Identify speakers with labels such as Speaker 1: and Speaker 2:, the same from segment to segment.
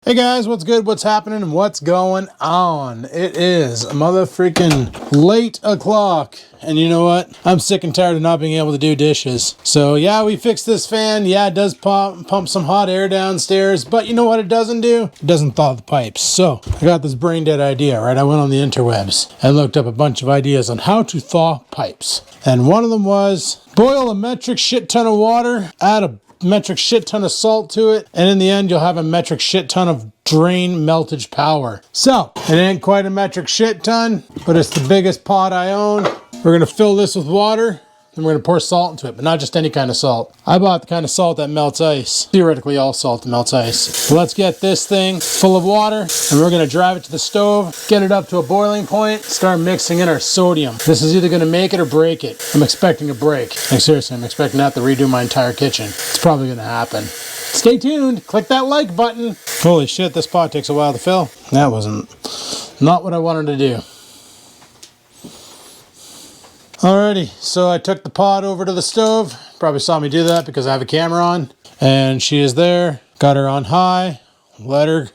Speaker 1: Hey guys, what's good? What's happening? And what's going on? It is motherfreaking late o'clock. And you know what? I'm sick and tired of not being able to do dishes. So yeah, we fixed this fan. Yeah, it does pump some hot air downstairs. But you know what it doesn't do? It doesn't thaw the pipes. So I got this brain dead idea, right? I went on the interwebs and looked up a bunch of ideas on how to thaw pipes. And one of them was boil a metric shit ton of water, add a metric shit ton of salt to it, and in the end you'll have a metric shit ton of drain meltage power. So it ain't quite a metric shit ton, but it's the biggest pot I own. We're gonna fill this with water, and we're gonna pour salt into it, but not just any kind of salt. I bought the kind of salt that melts ice. Theoretically all salt that melts ice. So let's get this thing full of water, and we're gonna drive it to the stove, get it up to a boiling point, start mixing in our sodium. This is either gonna make it or break it. I'm expecting a break. Like seriously, I'm expecting to have to redo my entire kitchen. It's probably gonna happen. Stay tuned, click that like button. Holy shit, this pot takes a while to fill. That wasn't not what I wanted to do. Alrighty, so I took the pot over to the stove. Probably saw me do that because I have a camera on. And she is there. Got her on high. Let her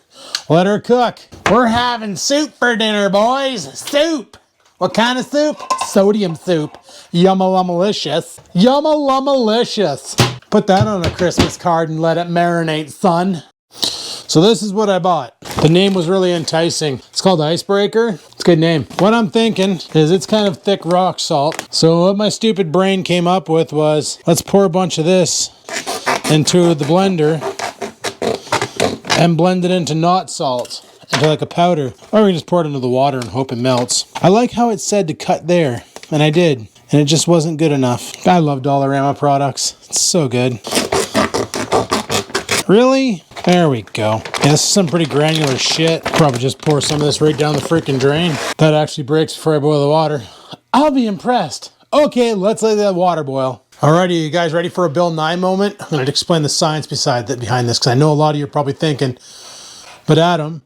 Speaker 1: cook. We're having soup for dinner, boys. Soup. What kind of soup? Sodium soup. Yumma-lummalicious. Yumma-lummalicious. Put that on a Christmas card and let it marinate, son. So this is what I bought. The name was really enticing. It's called Icebreaker. It's a good name. What I'm thinking is it's kind of thick rock salt. So what my stupid brain came up with was, let's pour a bunch of this into the blender and blend it into not salt, into like a powder. Or we can just pour it into the water and hope it melts. I like how it said to cut there, and I did. And it just wasn't good enough. I love Dollarama products. It's so good. Really? There we go. Yeah, this is some pretty granular shit. Probably just pour some of this right down the freaking drain. That actually breaks before I boil the water. I'll be impressed. Okay, let's let that water boil. Alrighty, you guys ready for a Bill Nye moment? I'm going to explain the science behind this because I know a lot of you are probably thinking, but Adam,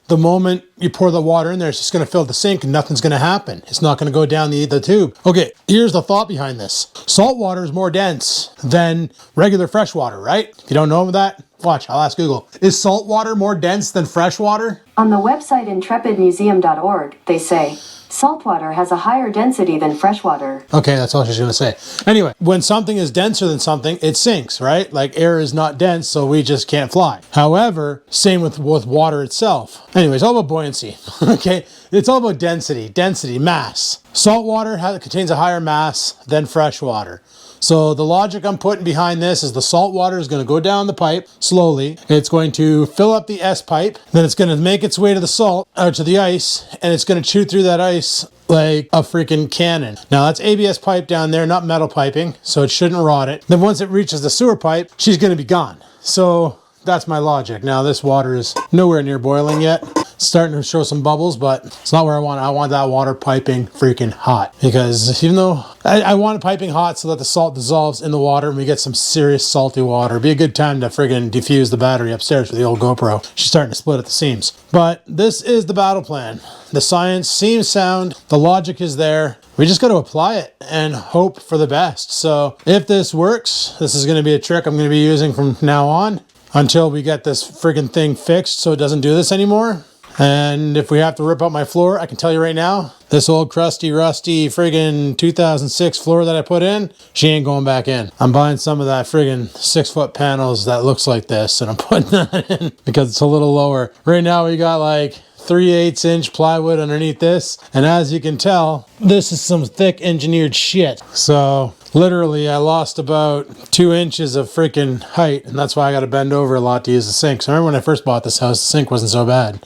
Speaker 1: the moment you pour the water in there, it's just going to fill the sink and nothing's going to happen. It's not going to go down the tube. Okay, here's the thought behind this. Salt water is more dense than regular fresh water, right? If you don't know that, watch, I'll ask Google. Is salt water more dense than fresh water?
Speaker 2: On the website intrepidmuseum.org, they say, salt water has a higher density than fresh water.
Speaker 1: Okay, that's all she's going to say. Anyway, when something is denser than something, it sinks, right? Like air is not dense, so we just can't fly. However, same with water itself. Anyway, it's all about buoyancy, okay? It's all about density, mass. Salt water contains a higher mass than fresh water. So the logic I'm putting behind this is the salt water is going to go down the pipe slowly. It's going to fill up the S pipe. Then it's going to make its way to the salt, or to the ice, and it's going to chew through that ice like a freaking cannon. Now that's ABS pipe down there, not metal piping, so it shouldn't rot it. Then once it reaches the sewer pipe, she's going to be gone. So that's my logic. Now this water is nowhere near boiling yet. It's starting to show some bubbles, but it's not where I want it. I want that water piping freaking hot. Because even though I want it piping hot so that the salt dissolves in the water and we get some serious salty water. It'd be a good time to friggin' defuse the battery upstairs with the old GoPro. She's starting to split at the seams. But this is the battle plan. The science seems sound. The logic is there. We just got to apply it and hope for the best. So if this works, this is going to be a trick I'm going to be using from now on until we get this friggin' thing fixed so it doesn't do this anymore. And if we have to rip out my floor, I can tell you right now, this old crusty, rusty friggin' 2006 floor that I put in, she ain't going back in. I'm buying some of that friggin' 6-foot panels that looks like this, and I'm putting that in because it's a little lower. Right now we got like 3/8 inch plywood underneath this, and as you can tell, this is some thick engineered shit. So literally I lost about 2 inches of freaking height, and that's why I got to bend over a lot to use the sink. So I remember when I first bought this house, the sink wasn't so bad.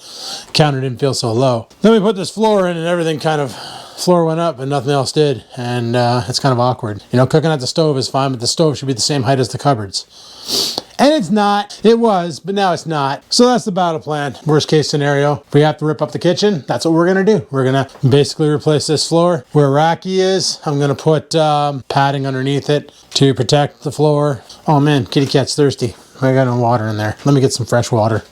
Speaker 1: Counter didn't feel so low. Then we put this floor in and everything floor went up and nothing else did, and it's kind of awkward. You know, cooking at the stove is fine, but the stove should be the same height as the cupboards. And it's not. It was, but now it's not. So that's the battle plan. Worst case scenario, if we have to rip up the kitchen, that's what we're going to do. We're going to basically replace this floor. Where Racky is, I'm going to put padding underneath it to protect the floor. Oh man, kitty cat's thirsty. I got no water in there. Let me get some fresh water.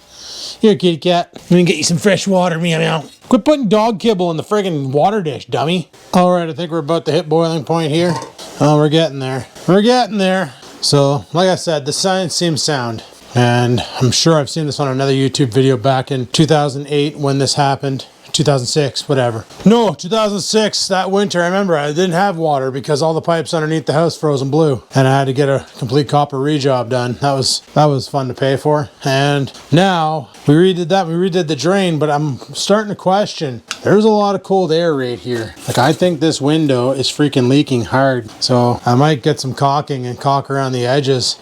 Speaker 1: Here, kitty cat. Let me get you some fresh water, meow meow. Quit putting dog kibble in the friggin' water dish, dummy. All right, I think we're about to hit boiling point here. Oh, we're getting there. We're getting there. So, like I said, the science seems sound. And I'm sure I've seen this on another YouTube video back in 2008 when this happened. 2006, whatever. No, 2006, that winter, I remember I didn't have water because all the pipes underneath the house frozen blue. And I had to get a complete copper rejob done. That was fun to pay for. And now, we redid that, we redid the drain, but I'm starting to question, there's a lot of cold air right here. Like, I think this window is freaking leaking hard. So I might get some caulking and caulk around the edges.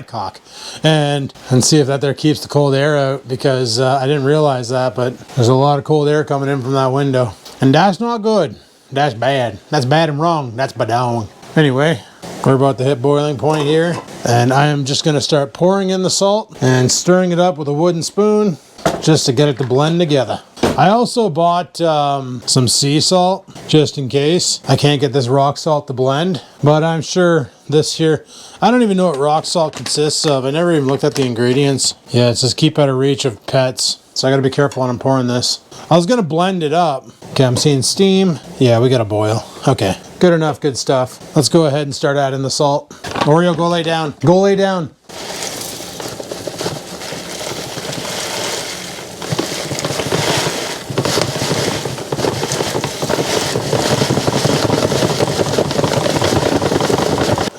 Speaker 1: Cock. And see if that there keeps the cold air out, because I didn't realize that, but there's a lot of cold air coming in from that window. And that's not good. That's bad. That's bad and wrong. That's badong. Anyway, we're about to hit boiling point here. And I am just going to start pouring in the salt and stirring it up with a wooden spoon just to get it to blend together. I also bought some sea salt just in case I can't get this rock salt to blend, but I'm sure this here, I don't even know what rock salt consists of. I never even looked at the ingredients. Yeah, it says keep out of reach of pets. So I gotta be careful when I'm pouring this. I was gonna blend it up. Okay, I'm seeing steam. Yeah, we gotta boil. Okay, good enough, good stuff. Let's go ahead and start adding the salt. Oreo, go lay down. Go lay down.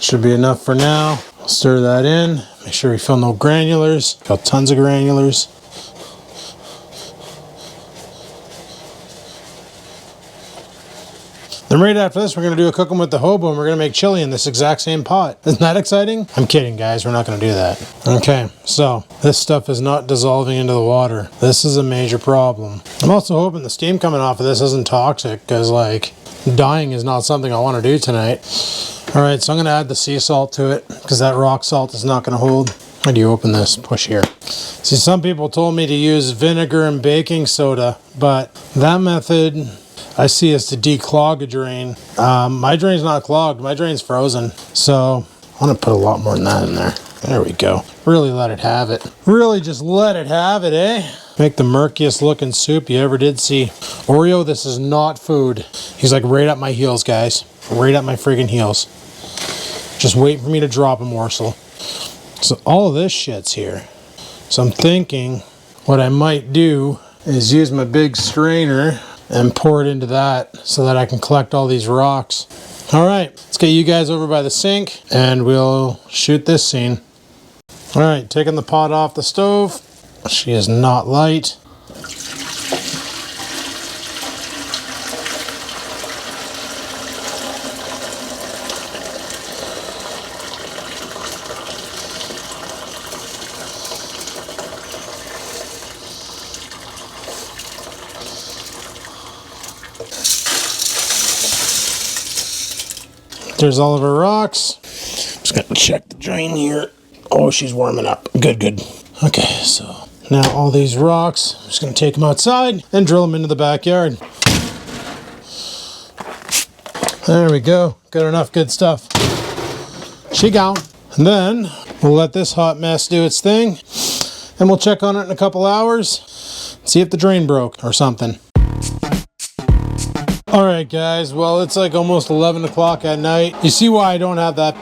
Speaker 1: Should be enough for now. Stir that in. Make sure we fill no granulars. Got tons of granulars. Then right after this, we're going to do a cooking with the hobo, and we're going to make chili in this exact same pot. Isn't that exciting? I'm kidding, guys. We're not going to do that. Okay, so this stuff is not dissolving into the water. This is a major problem. I'm also hoping the steam coming off of this isn't toxic, because, like, dying is not something I want to do tonight. All right, so I'm going to add the sea salt to it, because that rock salt is not going to hold. How do you open this? Push here. See, some people told me to use vinegar and baking soda, but that method I see is to declog a drain. My drain's not clogged. My drain's frozen. So I want to put a lot more than that in there. There we go. Really let it have it. Really just let it have it, eh? Make the murkiest looking soup you ever did see. Oreo, this is not food. He's like right up my heels, guys. Right up my friggin' heels. Just wait for me to drop a morsel. So all of this shit's here. So I'm thinking what I might do is use my big strainer and pour it into that so that I can collect all these rocks. All right, let's get you guys over by the sink and we'll shoot this scene. All right, taking the pot off the stove. She is not light. There's all of our rocks. Just gonna check the drain here. Oh, she's warming up. Good, good. Okay, so now all these rocks, I'm just gonna take them outside and drill them into the backyard. There we go. Good enough, good stuff. She gone. And then we'll let this hot mess do its thing, and we'll check on it in a couple hours, see if the drain broke or something. Alright guys, well it's like almost 11 o'clock at night. You see why I don't have that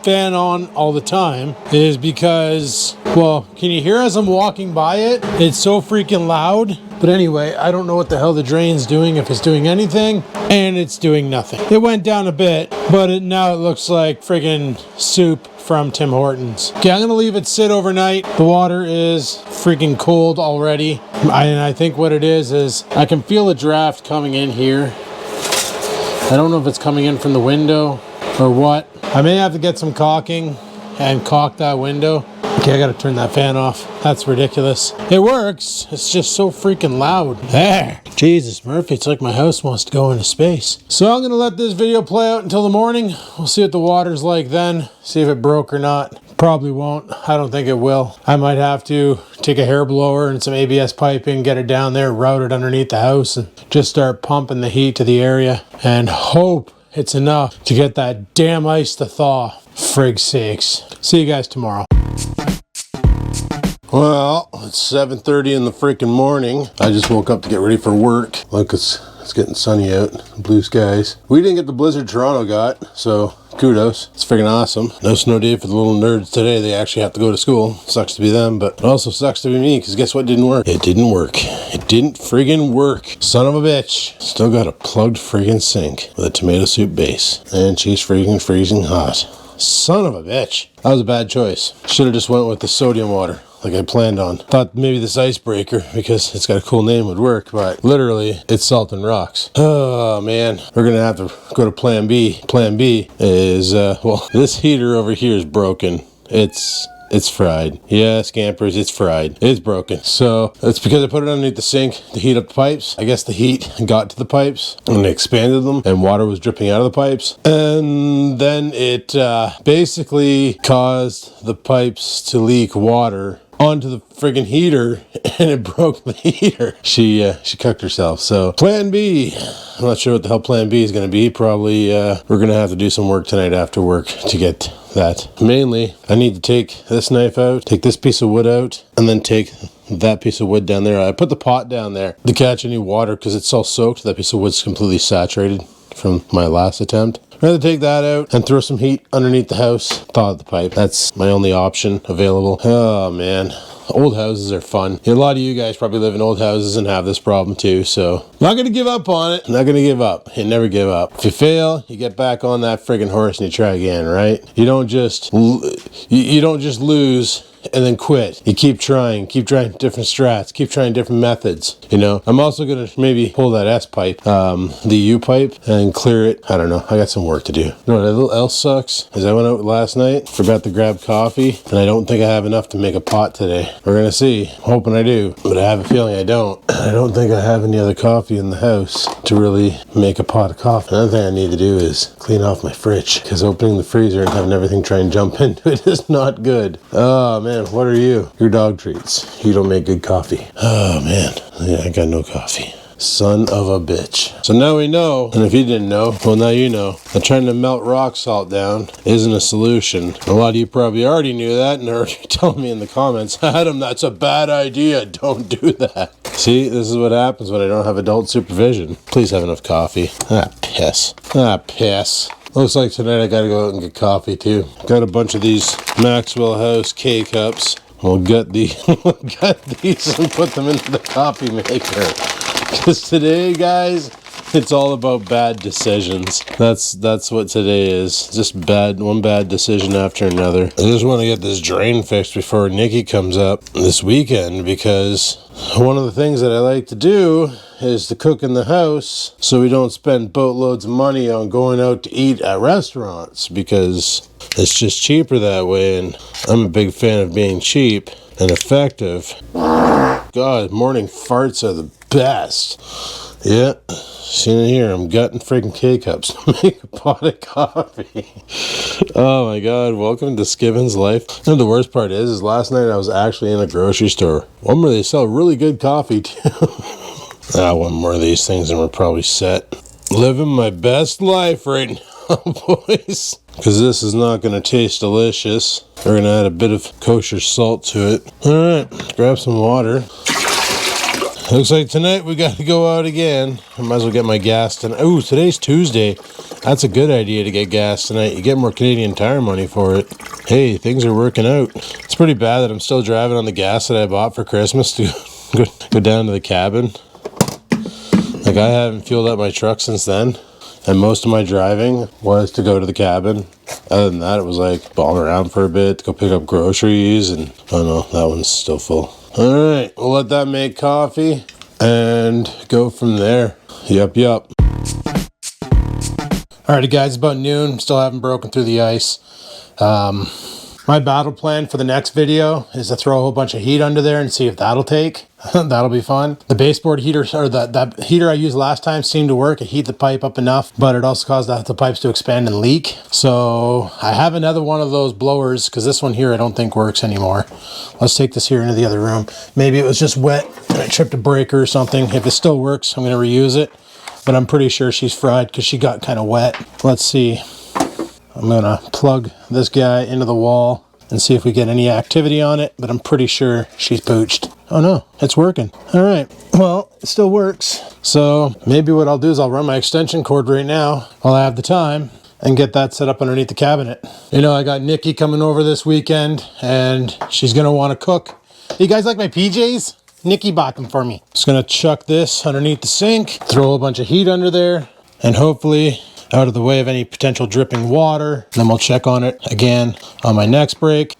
Speaker 1: fan on all the time is because, well, can you hear as I'm walking by it? It's so freaking loud. But anyway, I don't know what the hell the drain's doing, if it's doing anything, and it's doing nothing. It went down a bit, but now it looks like friggin' soup from Tim Hortons. Okay, I'm gonna leave it sit overnight. The water is freaking cold already. And I think what it is I can feel a draft coming in here. I don't know if it's coming in from the window or what. I may have to get some caulking and caulk that window. Okay, I gotta turn that fan off. That's ridiculous. It works. It's just so freaking loud. There. Jesus, Murphy, it's like my house wants to go into space. So I'm gonna let this video play out until the morning. We'll see what the water's like then. See if it broke or not. Probably won't. I don't think it will. I might have to take a hair blower and some ABS piping, get it down there, route it underneath the house, and just start pumping the heat to the area and hope it's enough to get that damn ice to thaw. Frig sakes. See you guys tomorrow.
Speaker 3: Well, it's 7:30 in the freaking morning. I just woke up to get ready for work. Look, it's getting sunny out, blue skies. We didn't get the blizzard Toronto got, so kudos. It's freaking awesome. No snow day for the little nerds today. They actually have to go to school. Sucks to be them, but it also sucks to be me, because guess what didn't work? It didn't work. It didn't friggin' work. Son of a bitch. Still got a plugged friggin' sink with a tomato soup base. And she's freaking freezing hot. Son of a bitch. That was a bad choice. Should have just went with the sodium water like I planned on. Thought maybe this icebreaker, because it's got a cool name, would work, but literally it's salt and rocks. Oh man, we're gonna have to go to plan B. Plan B is, well, this heater over here is broken. It's fried. Yeah, Scampers, it's fried. It's broken. So it's because I put it underneath the sink to heat up the pipes. I guess the heat got to the pipes and expanded them, and water was dripping out of the pipes. And then it basically caused the pipes to leak water onto the friggin' heater, and it broke the heater. She cucked herself. So plan B. I'm not sure what the hell plan B is going to be. Probably we're going to have to do some work tonight after work to get that. Mainly, I need to take this knife out, take this piece of wood out, and then take that piece of wood down there. I put the pot down there to catch any water because it's all soaked. That piece of wood's completely saturated from my last attempt. I'd rather take that out and throw some heat underneath the house, thaw the pipe. That's my only option available. Oh man, old houses are fun. A lot of you guys probably live in old houses and have this problem too, so not gonna give up on it. Not gonna give up. You never give up. If you fail, you get back on that friggin' horse and you try again, right? You don't just lose and then quit. You keep trying different strats, keep trying different methods, you know. I'm also gonna maybe pull that S pipe, the U pipe, and clear it. I don't know, I got some work to do. You know what else sucks is I went out last night, forgot to grab coffee, and I don't think I have enough to make a pot today. We're gonna see. I'm hoping I do, but I have a feeling I don't. I don't think I have any other coffee in the house to really make a pot of coffee. Another thing I need to do is clean off my fridge, because opening the freezer and having everything try and jump into it is not good. Oh man, what are you? Your dog treats. You don't make good coffee. Oh man, yeah, I got no coffee. Son of a bitch. So now we know, and if you didn't know, well now you know, that trying to melt rock salt down isn't a solution. A lot of you probably already knew that and are telling me in the comments, Adam, that's a bad idea, don't do that. See, this is what happens when I don't have adult supervision. Please have enough coffee. Piss. Piss. Looks like tonight I gotta go out and get coffee too. Got a bunch of these Maxwell House K-Cups. We'll get these and put them into the coffee maker. Because today, guys, it's all about bad decisions. That's what today is. Just one bad decision after another. I just want to get this drain fixed before Nikki comes up this weekend, because one of the things that I like to do is to cook in the house so we don't spend boatloads of money on going out to eat at restaurants, because it's just cheaper that way, and I'm a big fan of being cheap and effective. God, morning farts are the best. Yeah, seen it here. I'm gutting freaking K-Cups to make a pot of coffee. Oh my God, welcome to Skivinz life. And the worst part is last night I was actually in a grocery store. One where they sell really good coffee too. One more of these things and we're probably set. Living my best life right now, boys. Because this is not going to taste delicious. We're going to add a bit of kosher salt to it. Alright, grab some water. Looks like tonight we got to go out again. I might as well get my gas tonight. Oh, today's Tuesday. That's a good idea to get gas tonight. You get more Canadian Tire money for it. Hey, things are working out. It's pretty bad that I'm still driving on the gas that I bought for Christmas to go down to the cabin. Like, I haven't fueled up my truck since then. And most of my driving was to go to the cabin. Other than that, it was like balling around for a bit, to go pick up groceries, and oh no, that one's still full. Alright, we'll let that make coffee and go from there. Yup.
Speaker 1: Alrighty guys, it's about noon. Still haven't broken through the ice. My battle plan for the next video is to throw a whole bunch of heat under there and see if that'll take. That'll be fun. The baseboard heater, or that heater I used last time, seemed to work. It heated the pipe up enough, but it also caused the pipes to expand and leak. So I have another one of those blowers, because this one here I don't think works anymore. Let's take this here into the other room. Maybe it was just wet and I tripped a breaker or something. If it still works, I'm going to reuse it. But I'm pretty sure she's fried because she got kind of wet. Let's see. I'm going to plug this guy into the wall and see if we get any activity on it, but I'm pretty sure she's pooched. Oh no, it's working. All right, well, it still works. So maybe what I'll do is I'll run my extension cord right now while I have the time, and get that set up underneath the cabinet. You know, I got Nikki coming over this weekend and she's gonna want to cook. You guys like my PJs? Nikki bought them for me. Just gonna chuck this underneath the sink, throw a bunch of heat under there, and hopefully out of the way of any potential dripping water. Then we'll check on it again on my next break,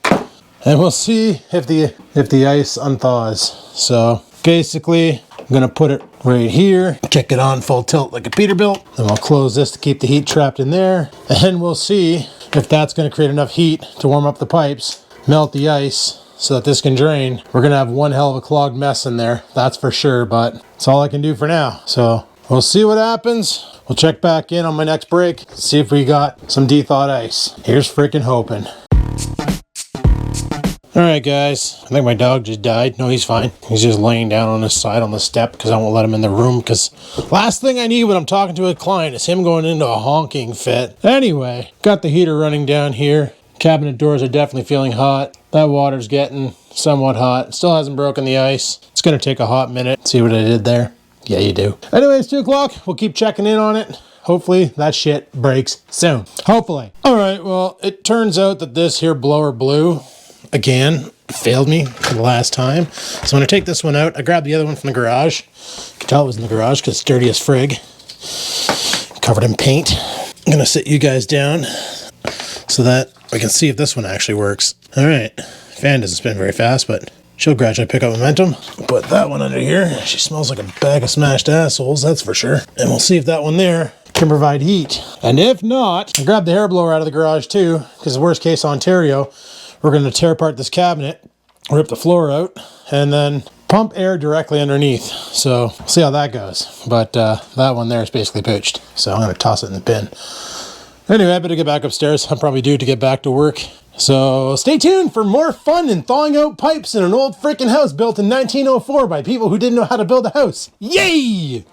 Speaker 1: and we'll see if the ice unthaws. So basically, I'm gonna put it right here, kick it on full tilt like a Peterbilt, then we'll close this to keep the heat trapped in there, and we'll see if that's gonna create enough heat to warm up the pipes, melt the ice, so that this can drain. We're gonna have one hell of a clogged mess in there, that's for sure, but it's all I can do for now. So we'll see what happens. We'll check back in on my next break, see if we got some de-thawed ice. Here's freaking hoping. All right, guys, I think my dog just died. No, he's fine. He's just laying down on his side on the step because I won't let him in the room, because last thing I need when I'm talking to a client is him going into a honking fit. Anyway, got the heater running down here. Cabinet doors are definitely feeling hot. That water's getting somewhat hot. Still hasn't broken the ice. It's gonna take a hot minute. See what I did there? Yeah, you do. Anyway, it's 2 o'clock. We'll keep checking in on it. Hopefully that shit breaks soon. Hopefully. All right, well, it turns out that this here blower blew. Again, failed me for the last time. So I'm gonna take this one out. I grabbed the other one from the garage. You can tell it was in the garage because it's dirty as frig. Covered in paint. I'm gonna sit you guys down so that we can see if this one actually works. All right, fan doesn't spin very fast, but she'll gradually pick up momentum. Put that one under here. She smells like a bag of smashed assholes, that's for sure. And we'll see if that one there can provide heat. And if not, I grabbed the hair blower out of the garage too, because worst case Ontario, we're gonna tear apart this cabinet, rip the floor out, and then pump air directly underneath. So we'll see how that goes. But that one there is basically poached. So I'm gonna toss it in the bin. Anyway, I better get back upstairs. I'm probably due to get back to work. So stay tuned for more fun in thawing out pipes in an old freaking house built in 1904 by people who didn't know how to build a house. Yay!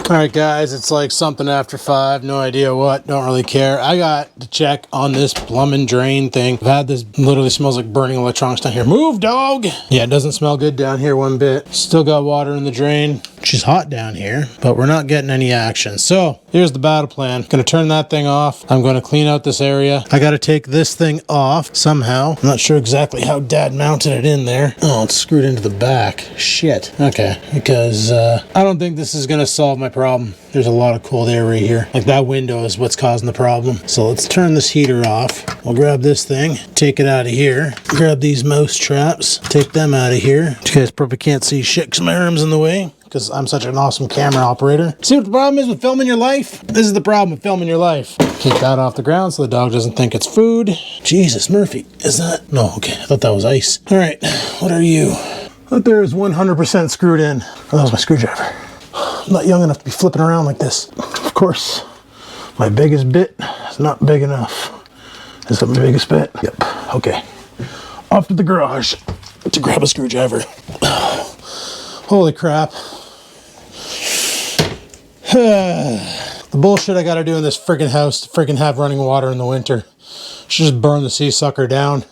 Speaker 1: All right, guys, it's like something after 5, no idea what, don't really care. I got to check on this plumbing drain thing. I've had this, literally smells like burning electronics down here. Move, dog! Yeah, it doesn't smell good down here one bit. Still got water in the drain. She's hot down here, but we're not getting any action. So here's the battle plan. Gonna turn that thing off. I'm gonna clean out this area. I gotta take this thing off somehow. I'm not sure exactly how Dad mounted it in there. Oh, it's screwed into the back. Shit. Okay, because I don't think this is gonna solve my problem. There's a lot of cold air right here. Like that window is what's causing the problem. So let's turn this heater off. We'll grab this thing, take it out of here. Grab these mouse traps, take them out of here. You guys probably can't see shit because my arm's in the way, because I'm such an awesome camera operator. See what the problem is with filming your life? This is the problem with filming your life. Take that off the ground so the dog doesn't think it's food. Jesus, Murphy, is that? No, okay, I thought that was ice. All right, what are you? That there is 100% screwed in. Oh, that was my screwdriver. I'm not young enough to be flipping around like this. Of course, my biggest bit is not big enough. Is that my biggest bit? Yep, okay. Off to the garage to grab a screwdriver. Holy crap. The bullshit I gotta do in this friggin' house to friggin' have running water in the winter. Should just burn the sea sucker down.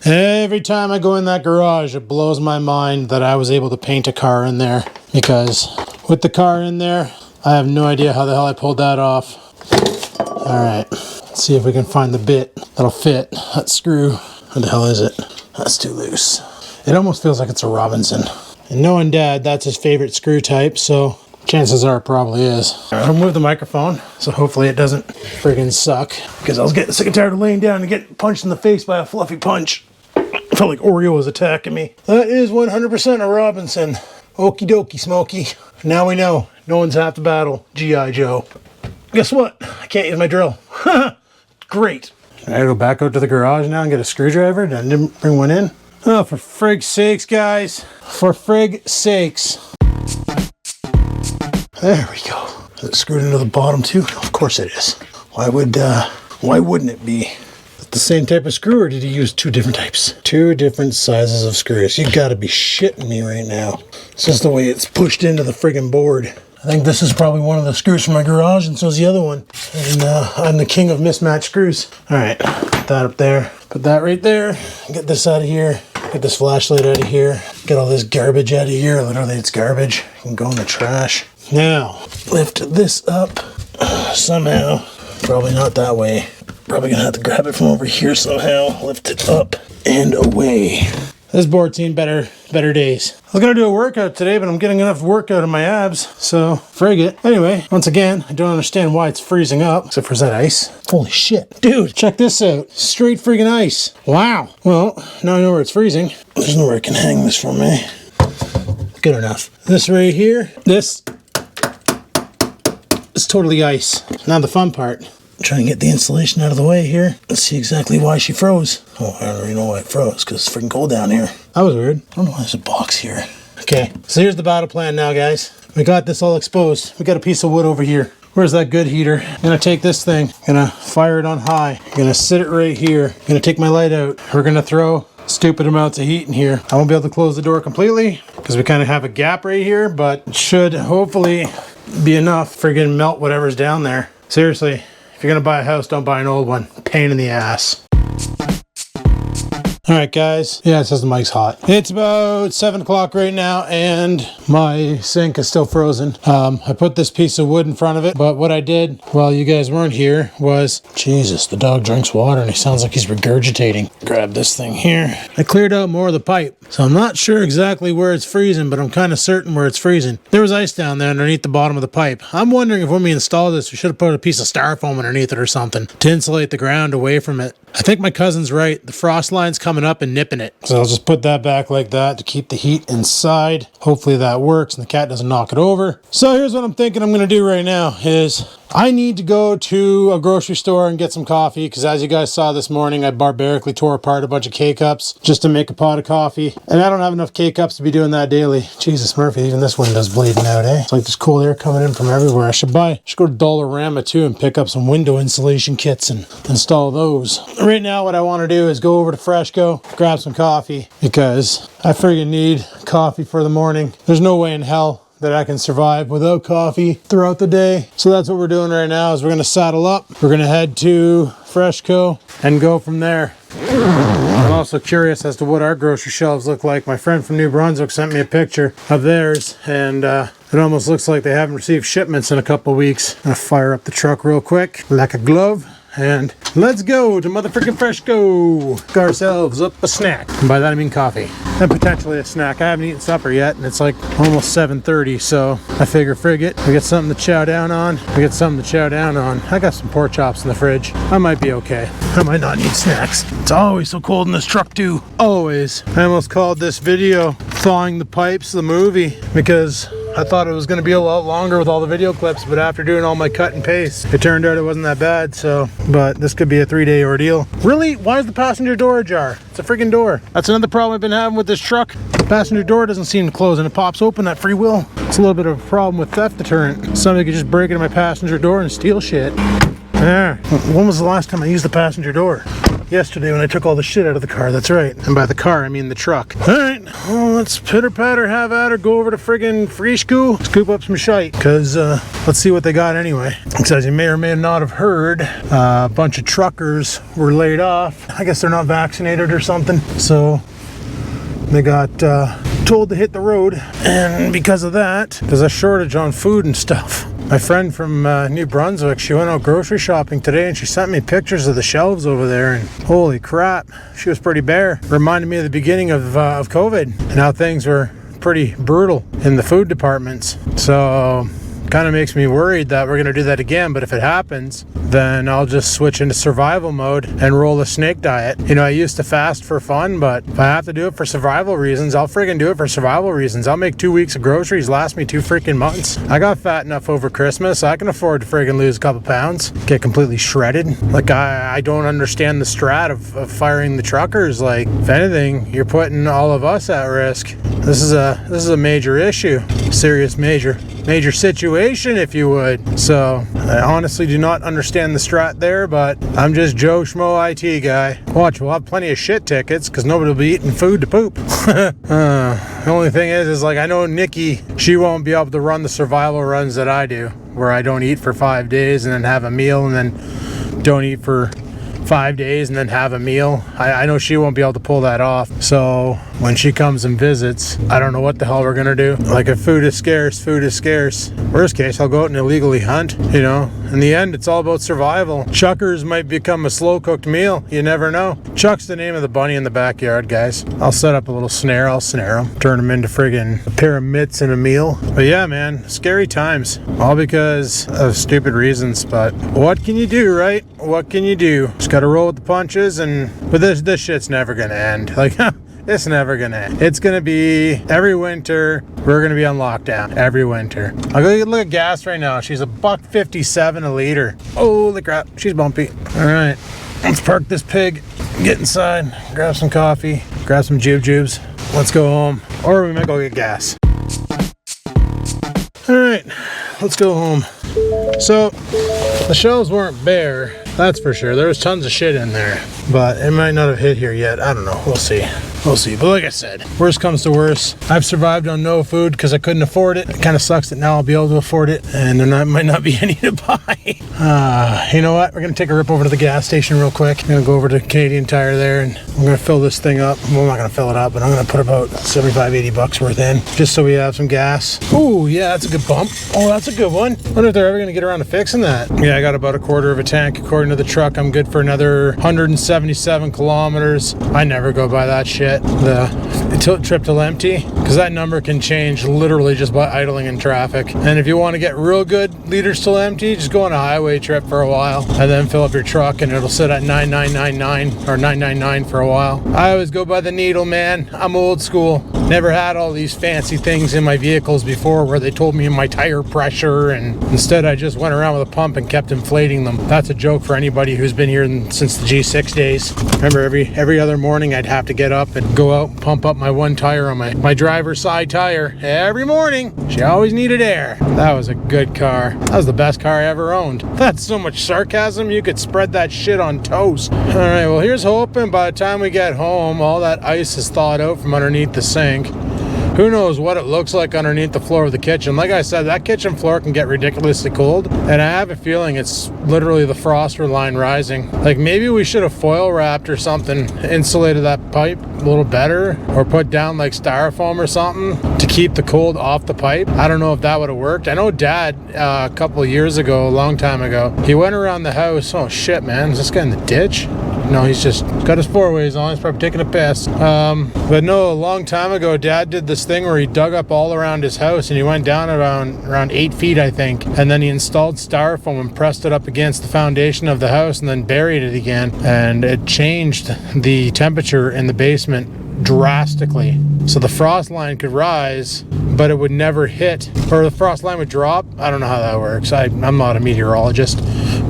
Speaker 1: Every time I go in that garage, it blows my mind that I was able to paint a car in there, because with the car in there, I have no idea how the hell I pulled that off. All right, let's see if we can find the bit that'll fit that screw. What the hell is it? That's too loose. It almost feels like it's a Robinson. And knowing Dad, that's his favorite screw type, so chances are it probably is. All right, I'll move the microphone, so hopefully it doesn't friggin' suck, because I was getting sick and tired of laying down and getting punched in the face by a fluffy punch. I felt like Oreo was attacking me. That is 100% a Robinson. Okie dokie, Smokey. Now we know. No one's half the battle. G.I. Joe. Guess what? I can't use my drill. Great. I gotta go back out to the garage now and get a screwdriver. I didn't bring one in. Oh, for frig's sakes, guys. For frig's sakes. There we go. Is it screwed into the bottom too? Of course it is. Why wouldn't it be? The same type of screw, or did he use 2 different types? 2 different sizes of screws. You gotta be shitting me right now. It's just the way it's pushed into the friggin' board. I think this is probably one of the screws from my garage, and so is the other one. And I'm the king of mismatched screws. All right, put that up there. Put that right there. Get this out of here. Get this flashlight out of here. Get all this garbage out of here. Literally, it's garbage. It can go in the trash. Now, lift this up somehow. Probably not that way. Probably gonna have to grab it from over here somehow. Lift it up and away. This board's seen better days. I was gonna do a workout today, but I'm getting enough workout in my abs, so frig it. Anyway, once again, I don't understand why it's freezing up, except for that ice. Holy shit. Dude, check this out. Straight friggin' ice. Wow. Well, now I know where it's freezing. There's nowhere I can hang this from me. Good enough. This right here, this is totally ice. Now the fun part. Trying to get the insulation out of the way here. Let's see exactly why she froze. Oh, I don't really know why it froze, because it's freaking cold down here. That was weird. I don't know why there's a box here. Okay, so here's the battle plan now, guys. We got this all exposed. We got a piece of wood over here. Where's that good heater? I'm gonna take this thing, gonna fire it on high. I'm gonna sit it right here. I'm gonna take my light out. We're gonna throw stupid amounts of heat in here. I won't be able to close the door completely, because we kind of have a gap right here, but it should hopefully be enough for friggin' melt whatever's down there. Seriously. If you're gonna buy a house, don't buy an old one. Pain in the ass. All right, guys. Yeah, it says the mic's hot. It's about 7 o'clock right now, and my sink is still frozen. I put this piece of wood in front of it, but what I did while you guys weren't here was, Jesus, the dog drinks water and he sounds like he's regurgitating. Grab this thing here. I cleared out more of the pipe, so I'm not sure exactly where it's freezing, but I'm kind of certain where it's freezing. There was ice down there underneath the bottom of the pipe. I'm wondering if when we installed this, we should have put a piece of styrofoam underneath it or something to insulate the ground away from it. I think my cousin's right. The frost line's coming up and nipping it. So I'll just put that back like that to keep the heat inside. Hopefully that works and the cat doesn't knock it over. So here's what I'm thinking I'm going to do right now is I need to go to a grocery store and get some coffee, because as you guys saw this morning, I barbarically tore apart a bunch of K-Cups just to make a pot of coffee. And I don't have enough K-Cups to be doing that daily. Jesus Murphy, even this window's bleeding out, eh? It's like there's cold air coming in from everywhere. I should go to Dollarama too and pick up some window insulation kits and install those. Right now, what I want to do is go over to Freshco, grab some coffee, because I friggin' need coffee for the morning. There's no way in hell that I can survive without coffee throughout the day. So that's what we're doing right now is we're gonna saddle up. We're gonna head to Freshco and go from there. I'm also curious as to what our grocery shelves look like. My friend from New Brunswick sent me a picture of theirs, and it almost looks like they haven't received shipments in a couple weeks. I'm gonna fire up the truck real quick, like a glove, and let's go to motherfucking Freshco. Get ourselves up a snack. And by that I mean coffee. And potentially a snack. I haven't eaten supper yet, and it's like almost 7:30, so I figure frig it. We get something to chow down on. I got some pork chops in the fridge. I might be okay. I might not need snacks. It's always so cold in this truck too. Always. I almost called this video Thawing the Pipes the movie, because I thought it was going to be a lot longer with all the video clips, but after doing all my cut and paste, it turned out it wasn't that bad, so, but this could be a 3-day ordeal. Really? Why is the passenger door ajar? It's a freaking door. That's another problem I've been having with this truck. The passenger door doesn't seem to close and it pops open at free will. It's a little bit of a problem with theft deterrent. Somebody could just break into my passenger door and steal shit. There. When was the last time I used the passenger door? Yesterday when I took all the shit out of the car, that's right. And by the car, I mean the truck. All right, well, let's pitter-patter, have at her, go over to friggin' Freshco, scoop up some shite, because let's see what they got anyway. Because as you may or may not have heard, a bunch of truckers were laid off. I guess they're not vaccinated or something, so they got told to hit the road, and because of that, there's a shortage on food and stuff. My friend from New Brunswick, she went out grocery shopping today and she sent me pictures of the shelves over there, and holy crap, she was pretty bare. Reminded me of the beginning of COVID and how things were pretty brutal in the food departments. So kind of makes me worried that we're going to do that again, but if it happens, then I'll just switch into survival mode and roll a snake diet. You know, I used to fast for fun, but if I have to do it for survival reasons, I'll friggin' do it for survival reasons. I'll make 2 weeks of groceries last me 2 freaking months. I got fat enough over Christmas, I can afford to friggin' lose a couple pounds, get completely shredded. Like, I don't understand the strat of firing the truckers. Like, if anything, you're putting all of us at risk. This is a major issue. Serious major situation, if you would. So I honestly do not understand the strat there, but I'm just Joe Schmo IT guy. Watch, we'll have plenty of shit tickets because nobody will be eating food to poop. The only thing is like I know Nikki, she won't be able to run the survival runs that I do, where I don't eat for 5 days and then have a meal and then don't eat for 5 days and then have a meal. I know she won't be able to pull that off. So when she comes and visits, I don't know what the hell we're gonna do. Like, if food is scarce, food is scarce. Worst case, I'll go out and illegally hunt, you know. In the end, it's all about survival. Chuckers might become a slow-cooked meal. You never know. Chuck's the name of the bunny in the backyard, guys. I'll set up a little snare. I'll snare him. Turn him into friggin' a pair of mitts and a meal. But yeah, man, scary times. All because of stupid reasons. But what can you do, right? What can you do? Just gotta roll with the punches. But this shit's never gonna end. Like, it's never gonna end. It's gonna be every winter. We're gonna be on lockdown every winter. I'll go look at gas right now. She's $1.57 a liter. Holy crap, she's bumpy. All right, let's park this pig, get inside, grab some coffee, grab some jubes. Let's go home, or we might go get gas. All right, let's go home. So the shelves weren't bare, that's for sure. There was tons of shit in there, but it might not have hit here yet. I don't know. We'll see. We'll see. But like I said, worst comes to worst, I've survived on no food because I couldn't afford it. It kind of sucks that now I'll be able to afford it and there might not be any to buy. You know what? We're going to take a rip over to the gas station real quick. I'm going to go over to Canadian Tire there and I'm going to fill this thing up. Well, I'm not going to fill it up, but I'm going to put about 75, 80 bucks worth in just so we have some gas. Oh, yeah, that's a good bump. Oh, that's a good one. I wonder if they're ever going to get around to fixing that. Yeah, I got about a quarter of a tank. According to the truck, I'm good for another 177 kilometers. I never go by that shit. The trip till empty, because that number can change literally just by idling in traffic. And if you want to get real good liters till empty, just go on a highway trip for a while and then fill up your truck and it'll sit at 9999 or 999 for a while. I always go by the needle, man. I'm old school. Never had all these fancy things in my vehicles before where they told me my tire pressure, and instead I just went around with a pump and kept inflating them. That's a joke for anybody who's been here since the G6 days. Remember, every other morning I'd have to get up and go out and pump up my one tire on my driver's side tire every morning. She always needed air. That was a good car. That was the best car I ever owned. That's so much sarcasm, you could spread that shit on toast. All right, well, here's hoping by the time we get home, all that ice is thawed out from underneath the sink. Who knows what it looks like underneath the floor of the kitchen. Like I said, that kitchen floor can get ridiculously cold, and I have a feeling it's literally the frost line rising. Like, maybe we should have foil wrapped or something, insulated that pipe a little better, or put down like styrofoam or something to keep the cold off the pipe. I don't know if that would have worked. I know Dad, a couple of years ago, a long time ago, he went around the house. Oh shit, man, is this guy in the ditch? No, he's just got his four-ways on. He's probably taking a piss. But no, a long time ago, Dad did this thing where he dug up all around his house and he went down around 8 feet, I think. And then he installed styrofoam and pressed it up against the foundation of the house and then buried it again. And it changed the temperature in the basement drastically. So the frost line could rise, but it would never hit, or the frost line would drop. I don't know how that works. I'm not a meteorologist.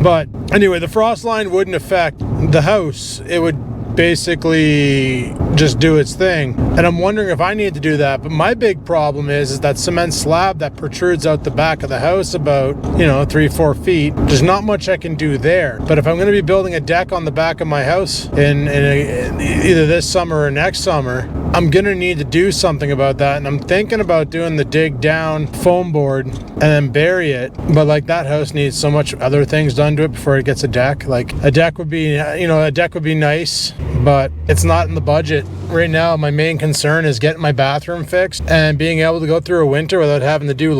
Speaker 1: But anyway, the frost line wouldn't affect the house. It would basically just do its thing. And I'm wondering if I need to do that. But my big problem is that cement slab that protrudes out the back of the house about, 3-4 feet. There's not much I can do there. But if I'm going to be building a deck on the back of my house in either this summer or next summer, I'm going to need to do something about that. And I'm thinking about doing the dig down foam board and then bury it. But like, that house needs so much other things done to it before it gets a deck. Like, a deck would be, a deck would be nice, but it's not in the budget. Right now, my main concern is getting my bathroom fixed and being able to go through a winter without having to do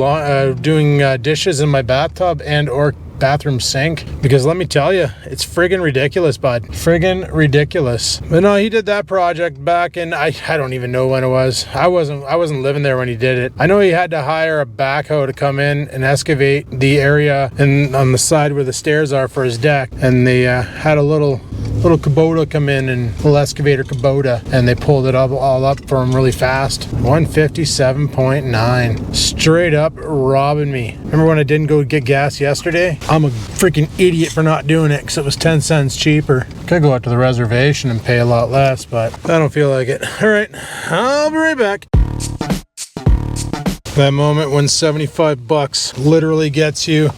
Speaker 1: doing dishes in my bathtub and or bathroom sink, because let me tell you, it's friggin' ridiculous, bud. Friggin' ridiculous. But no, he did that project back in, I don't even know when it was. I wasn't living there when he did it. I know he had to hire a backhoe to come in and excavate the area on the side where the stairs are for his deck, and they had a little Kubota come in, and little excavator Kubota, and they pulled it all up for him really fast. 157.9. Straight up robbing me. Remember when I didn't go get gas yesterday? I'm a freaking idiot for not doing it because it was 10 cents cheaper. Could go out to the reservation and pay a lot less, but I don't feel like it. All right, I'll be right back. That moment when 75 bucks literally gets you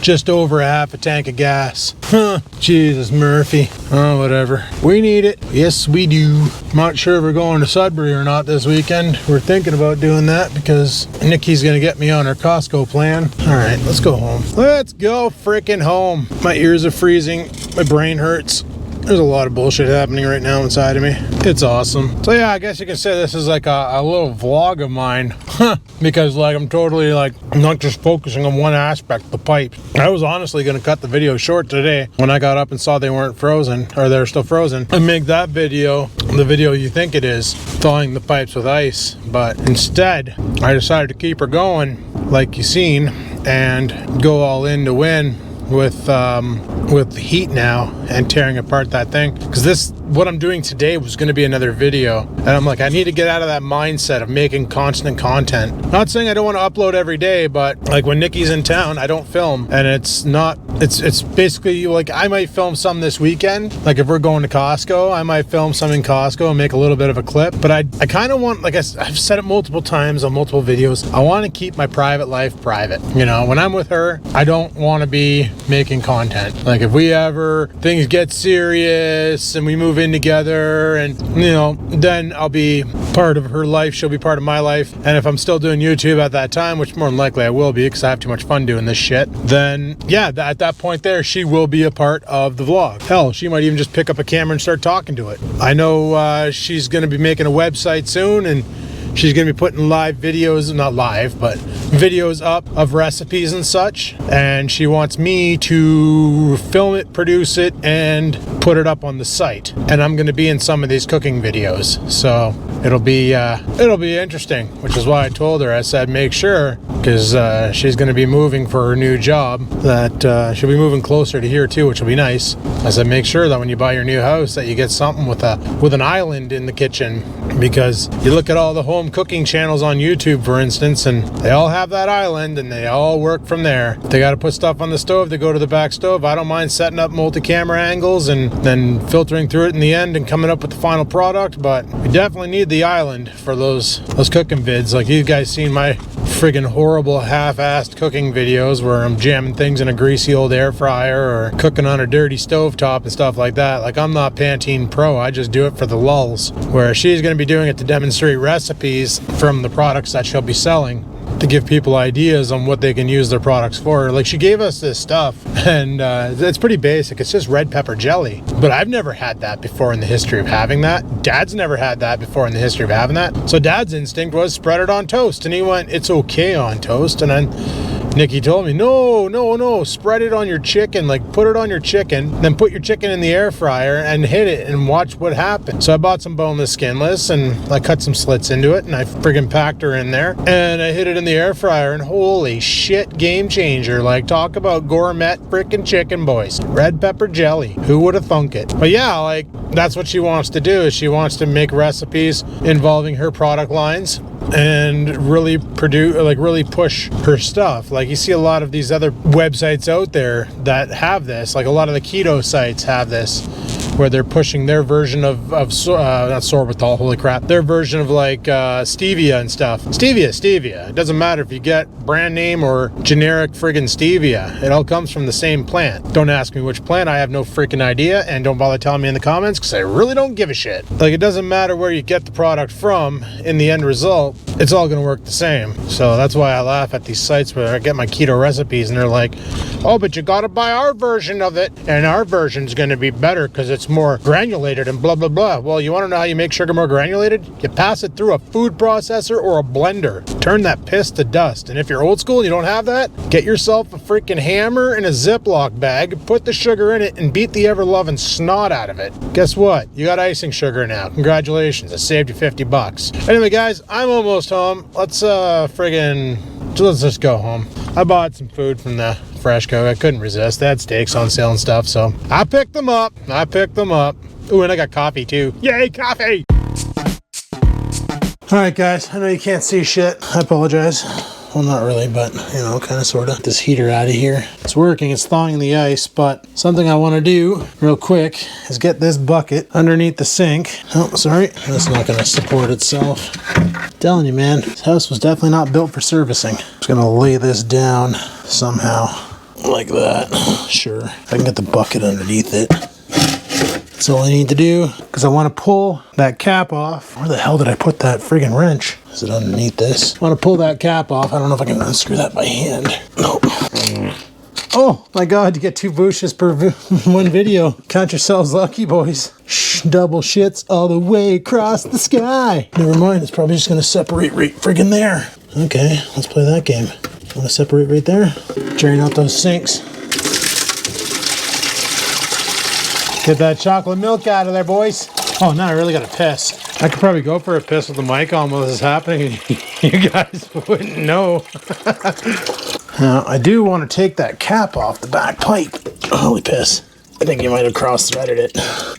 Speaker 1: just over half a tank of gas. Huh, Jesus Murphy. Oh, whatever. We need it. Yes, we do. Not sure if we're going to Sudbury or not this weekend. We're thinking about doing that because Nikki's gonna get me on her Costco plan. All right, let's go home. Let's go freaking home. My ears are freezing. My brain hurts. There's a lot of bullshit happening right now inside of me. It's awesome. So yeah, I guess you can say this is like a little vlog of mine. Because like I'm totally like not just focusing on one aspect, the pipe. I was honestly gonna cut the video short today when I got up and saw they weren't frozen, or they're still frozen, and make that video the video you think it is, thawing the pipes with ice. But instead, I decided to keep her going like you seen and go all in to win with the heat now and tearing apart that thing, because what I'm doing today was going to be another video, and I'm like, I need to get out of that mindset of making constant content. Not saying I don't want to upload every day, but like when Nikki's in town, I don't film, and it's basically like I might film some this weekend. Like if we're going to Costco, I might film some in Costco and make a little bit of a clip, but I kind of want, like I've said it multiple times on multiple videos, I want to keep my private life private. You know, when I'm with her, I don't want to be making content. Like if we ever, things get serious and we move in together, and you know, then I'll be part of her life, she'll be part of my life, and if I'm still doing YouTube at that time, which more than likely I will be because I have too much fun doing this shit, then yeah, at that point there, she will be a part of the vlog. Hell, she might even just pick up a camera and start talking to it. I know she's going to be making a website soon, and she's going to be putting live videos, not live, but videos up of recipes and such. And she wants me to film it, produce it, and put it up on the site. And I'm going to be in some of these cooking videos. So it'll be interesting, which is why I told her, I said, make sure, because she's going to be moving for her new job, that she'll be moving closer to here too, which will be nice. I said, make sure that when you buy your new house that you get something with an island in the kitchen, because you look at all the home cooking channels on YouTube, for instance, and they all have that island and they all work from there. They got to put stuff on the stove, they go to the back stove. I don't mind setting up multi-camera angles and then filtering through it in the end and coming up with the final product, but we definitely need the island for those cooking vids. Like you guys seen my friggin' horrible half-assed cooking videos where I'm jamming things in a greasy old air fryer or cooking on a dirty stovetop and stuff like that. Like I'm not Pantene Pro, I just do it for the lulz, where she's going to be doing it to demonstrate recipes from the products that she'll be selling, to give people ideas on what they can use their products for. Like she gave us this stuff, and it's pretty basic. It's just red pepper jelly, but I've never had that before in the history of having that. Dad's never had that before in the history of having that. So Dad's instinct was spread it on toast, and he went, it's okay on toast. And then Nikki told me, no, spread it on your chicken, like put it on your chicken, then put your chicken in the air fryer and hit it and watch what happens. So I bought some boneless, skinless, and I cut some slits into it, and I friggin' packed her in there, and I hit it in the air fryer, and holy shit, game changer. Like, talk about gourmet frickin' chicken, boys. Red pepper jelly. Who would have thunk it? But yeah, like, that's what she wants to do, is she wants to make recipes involving her product lines and really push her stuff. Like you see a lot of these other websites out there that have this, like a lot of the keto sites have this, where they're pushing their version of not sorbitol, holy crap, their version of like stevia and stuff. Stevia. It doesn't matter if you get brand name or generic friggin' stevia. It all comes from the same plant. Don't ask me which plant, I have no freaking idea, and don't bother telling me in the comments because I really don't give a shit. Like it doesn't matter where you get the product from, in the end result, it's all gonna work the same. So that's why I laugh at these sites where I get my keto recipes and they're like, oh, but you gotta buy our version of it, and our version's gonna be better because it's more granulated and blah blah blah. Well, you want to know how you make sugar more granulated? You pass it through a food processor or a blender. Turn that piss to dust. And if you're old school and you don't have that, get yourself a freaking hammer and a Ziploc bag, put the sugar in it, and beat the ever-loving snot out of it. Guess what? You got icing sugar now. Congratulations, I saved you $50. Anyway, guys, I'm almost home. Let's just go home. I bought some food from the Freshco. I couldn't resist. They had steaks on sale and stuff, so I picked them up. Ooh, and I got coffee too. Yay, coffee! Alright guys, I know you can't see shit. I apologize. Well, not really, but, you know, kind of, sort of. This heater out of here. It's working, it's thawing the ice, but something I want to do real quick is get this bucket underneath the sink. Oh, sorry. That's not going to support itself. I'm telling you, man, this house was definitely not built for servicing. I'm just going to lay this down somehow. like that. Sure, I can get the bucket underneath it. That's all I need to do, because I want to pull that cap off. Where the hell did I put that friggin' wrench? Is it underneath this? I want to pull that cap off. I don't know if I can unscrew that by hand. Nope. Oh my god, you get 2 bushes per one video. Count yourselves lucky, boys. Double shits all the way across the sky. Never mind, it's probably just going to separate right friggin' there. Okay, let's play that game. Want to separate right there? Drain out those sinks. Get that chocolate milk out of there, boys. Oh, now I really got to piss. I could probably go for a piss with the mic on while this is happening. You guys wouldn't know. Now, I do want to take that cap off the back pipe. Holy piss. I think you might have cross-threaded it,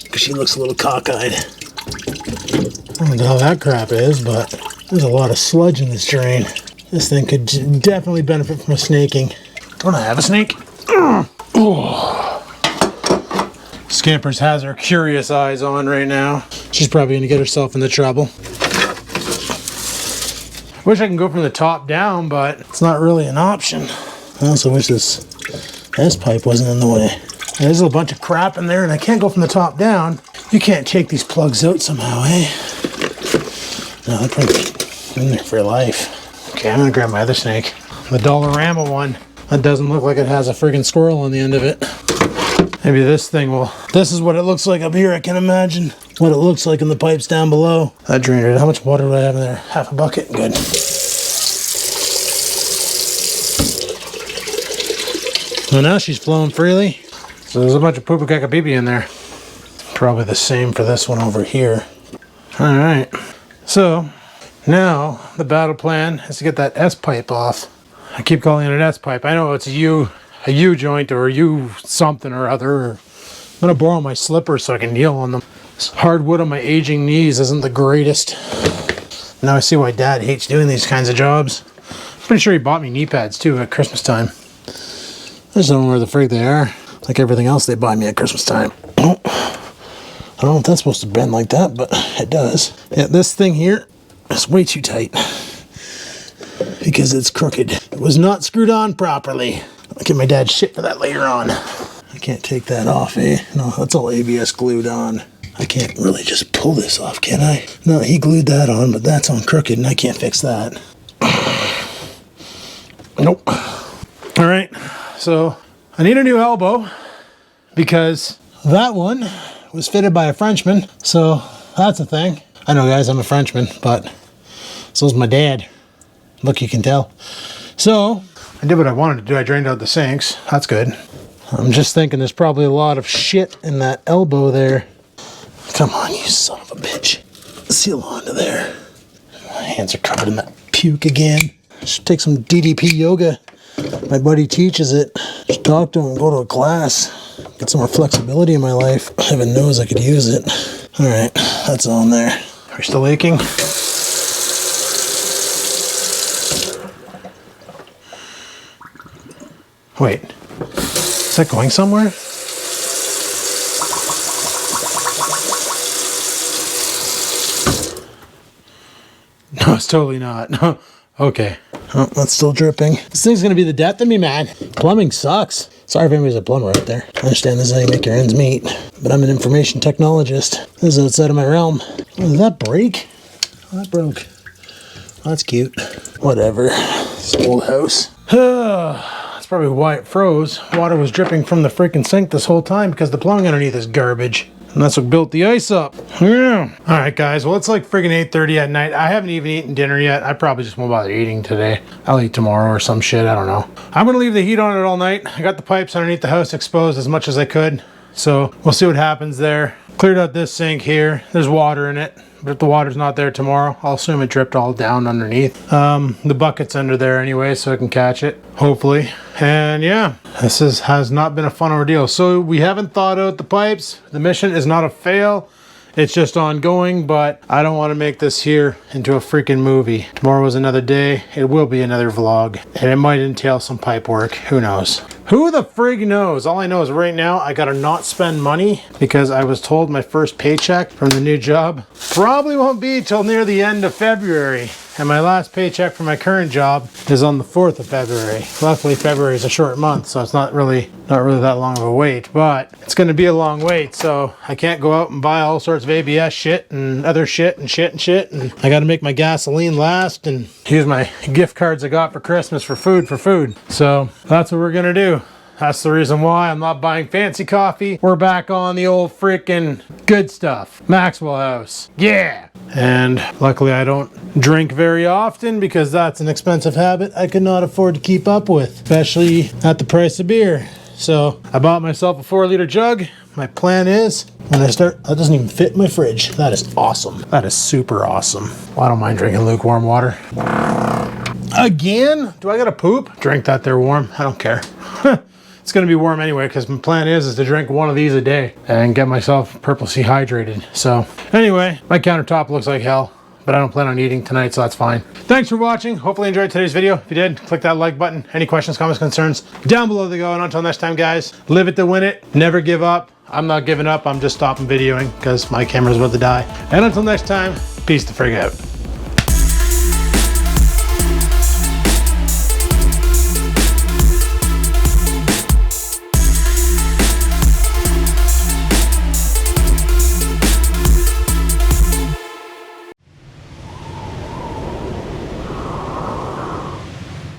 Speaker 1: because she looks a little cockeyed. I don't know how that crap is, but there's a lot of sludge in this drain. This thing could definitely benefit from a snaking. Don't I have a snake? Oh. Scampers has her curious eyes on right now. She's probably going to get herself into trouble. Wish I can go from the top down, but it's not really an option. I also wish this S-pipe wasn't in the way. There's a bunch of crap in there, and I can't go from the top down. You can't take these plugs out somehow, eh? No, they're probably in there for life. Okay, I'm gonna grab my other snake. The Dollarama one. That doesn't look like it has a friggin' squirrel on the end of it. Maybe this thing will... This is what it looks like up here. I can imagine what it looks like in the pipes down below. That drainer, how much water do I have in there? Half a bucket? Good. Well, now she's flowing freely. So there's a bunch of poo-poo caca pee-pee in there. Probably the same for this one over here. All right. So now the battle plan is to get that S-pipe off. I keep calling it an S-pipe. I know it's a U joint or a U something or other. I'm gonna borrow my slippers so I can kneel on them. This hardwood on my aging knees isn't the greatest. Now I see why Dad hates doing these kinds of jobs. Pretty sure he bought me knee pads too at Christmas time. I just don't know where the frig they are. Like everything else they buy me at Christmas time. Oh, I don't know if that's supposed to bend like that, but it does. Yeah, this thing here is way too tight because it's crooked. It was not screwed on properly. I'll give my dad shit for that later on. I can't take that off, eh? No, that's all ABS glued on. I can't really just pull this off, can I? No, he glued that on, but that's on crooked and I can't fix that. Nope. All right, so I need a new elbow because that one was fitted by a Frenchman, so that's a thing. I know, guys, I'm a Frenchman, but so's my dad. Look, you can tell. So I did what I wanted to do. I drained out the sinks. That's good. I'm just thinking there's probably a lot of shit in that elbow there. Come on, you son of a bitch. Seal onto there. My hands are covered in that puke again. Should take some DDP yoga. My buddy teaches it. Just talk to him, go to a class. Get some more flexibility in my life. Heaven knows I could use it. All right, that's on there. Are we still aching? Wait, is that going somewhere? No, it's totally not. No. Okay. Oh, that's still dripping. This thing's gonna be the death of me, man. Plumbing sucks. Sorry if anybody's a plumber out there. I understand this is how you make your ends meet, but I'm an information technologist. This is outside of my realm. Oh, did that break? Oh, that broke. Oh, that's cute. Whatever. It's an old house. That's probably why it froze. Water was dripping from the freaking sink this whole time because the plumbing underneath is garbage. And that's what built the ice up. Yeah. All right, guys. Well, it's like friggin' 8:30 at night. I haven't even eaten dinner yet. I probably just won't bother eating today. I'll eat tomorrow or some shit. I don't know. I'm gonna leave the heat on it all night. I got the pipes underneath the house exposed as much as I could. So we'll see what happens there. Cleared out this sink here. There's water in it. But if the water's not there tomorrow, I'll assume it dripped all down underneath. The bucket's under there anyway, so I can catch it, hopefully. And yeah, this has not been a fun ordeal. So we haven't thawed out the pipes. The mission is not a fail. It's just ongoing, but I don't want to make this here into a freaking movie. Tomorrow is another day. It will be another vlog, and it might entail some pipe work. Who knows? Who the frig knows? All I know is right now I gotta not spend money because I was told my first paycheck from the new job probably won't be till near the end of February. and my last paycheck for my current job is on the 4th of February. Luckily, February is a short month, so it's not really that long of a wait, but it's going to be a long wait, so I can't go out and buy all sorts of ABS shit and other shit and shit, and I got to make my gasoline last and use my gift cards I got for Christmas for food. So that's what we're going to do. That's the reason why I'm not buying fancy coffee. We're back on the old freaking good stuff. Maxwell House. Yeah! And luckily I don't drink very often because that's an expensive habit I could not afford to keep up with, especially at the price of beer. So I bought myself a 4-liter jug. My plan is when I start, that doesn't even fit in my fridge. That is awesome. That is super awesome. Well, I don't mind drinking lukewarm water. Again? Do I gotta poop? Drink that there warm. I don't care. It's gonna be warm anyway because my plan is to drink one of these a day and get myself purposely hydrated. So anyway, my countertop looks like hell, but I don't plan on eating tonight, so that's fine. Thanks for watching. Hopefully you enjoyed today's video. If you did, click that like button. Any questions, comments, concerns, down below they go. And until next time, guys, live it to win it. Never give up. I'm not giving up. I'm just stopping videoing because my camera's about to die. And until next time, peace the frig out.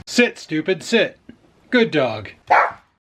Speaker 1: Sit, stupid, sit. Good dog.